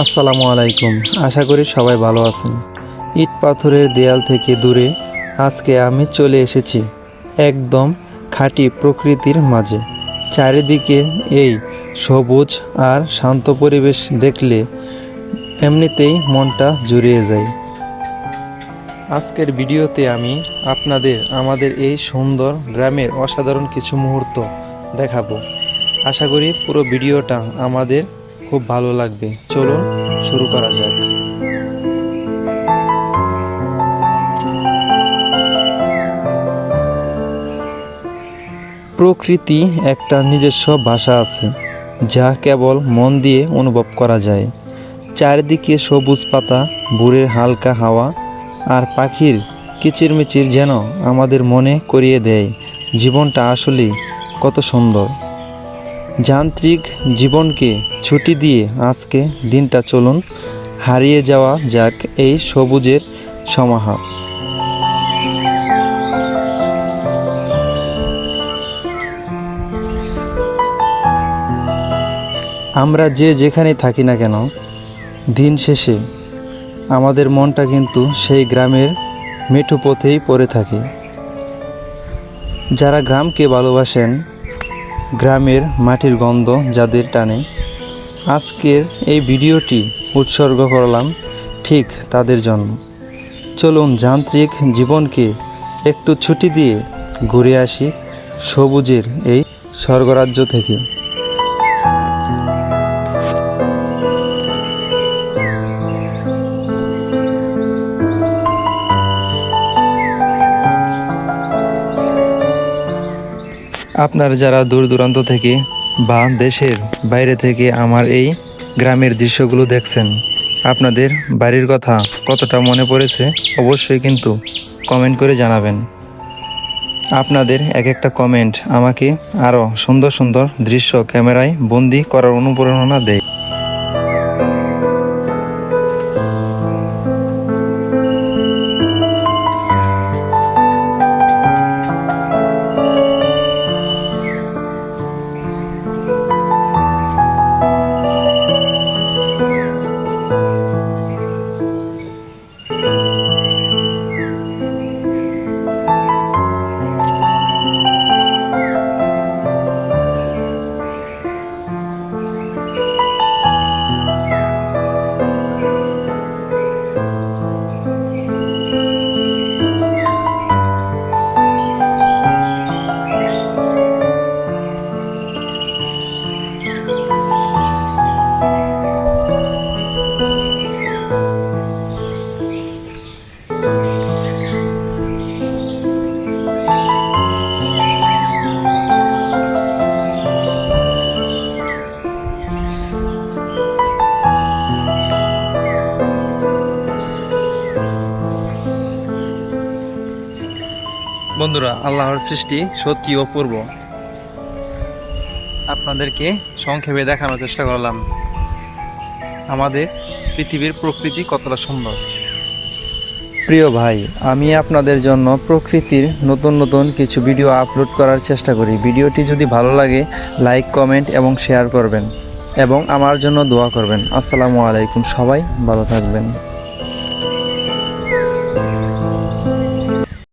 আসসালামু আলাইকুম। আশা করি সবাই ভালো আছেন। ইট পাথরের দেয়াল থেকে দূরে আজকে আমি চলে এসেছি একদম খাঁটি প্রকৃতির মাঝে। চারিদিকে এই সবুজ আর শান্ত পরিবেশ দেখলে এমনিতেই মনটা জুড়িয়ে যায়। আজকের ভিডিওতে আমি আপনাদের আমাদের এই সুন্দর গ্রামের অসাধারণ কিছু মুহূর্ত দেখাবো। আশা করি পুরো ভিডিওটা আমাদের খুব ভালো লাগবে। চলুন শুরু করা যাক। প্রকৃতি একটা নিজস্ব ভাষা আছে, যা কেবল মন দিয়ে অনুভব করা যায়। চারিদিকে সবুজ পাতা, ভোরের হালকা হাওয়া আর পাখির কিচিরমিচির যেন আমাদের মনে করিয়ে দেয় জীবনটা আসলেই কত সুন্দর। যান্ত্রিক জীবনকে ছুটি দিয়ে আজকে দিনটা চলুন হারিয়ে যাওয়া যাক এই সবুজের সমাহার। আমরা যে যেখানে থাকি না কেন, দিন শেষে আমাদের মনটা কিন্তু সেই গ্রামের মেঠো পথেই পড়ে থাকে। যারা গ্রামকে ভালোবাসেন, গ্রামের মাটির গন্ধ যাদের টানে, আজকের এই ভিডিওটি উৎসর্গ করলাম ঠিক তাদের জন্য। চলুন যান্ত্রিক জীবনকে একটু ছুটি দিয়ে ঘুরে আসি সবুজের এই স্বর্গরাজ্য থেকে। আপনারা যারা দূর দূরান্ত থেকে বা দেশের বাইরে থেকে আমার এই গ্রামের দৃশ্যগুলো দেখছেন, আপনাদের বাড়ির কথা কতটা মনে পড়েছে অবশ্যই কিন্তু কমেন্ট করে জানাবেন। আপনাদের এক একটা কমেন্ট আমাকে আরও সুন্দর সুন্দর দৃশ্য ক্যামেরায় বন্দি করার অনুপ্রেরণা দেয়। বন্ধুরা, আল্লাহর সৃষ্টি সত্যি অপূর্ব। আপনাদেরকে সংক্ষেপে দেখানোর চেষ্টা করলাম আমাদের পৃথিবীর প্রকৃতি কতটা সুন্দর। প্রিয় ভাই, আমি আপনাদের জন্য প্রকৃতির নতুন নতুন কিছু ভিডিও আপলোড করার চেষ্টা করি। ভিডিওটি যদি ভালো লাগে লাইক, কমেন্ট এবং শেয়ার করবেন এবং আমার জন্য দোয়া করবেন। আসসালামু আলাইকুম। সবাই ভালো থাকবেন।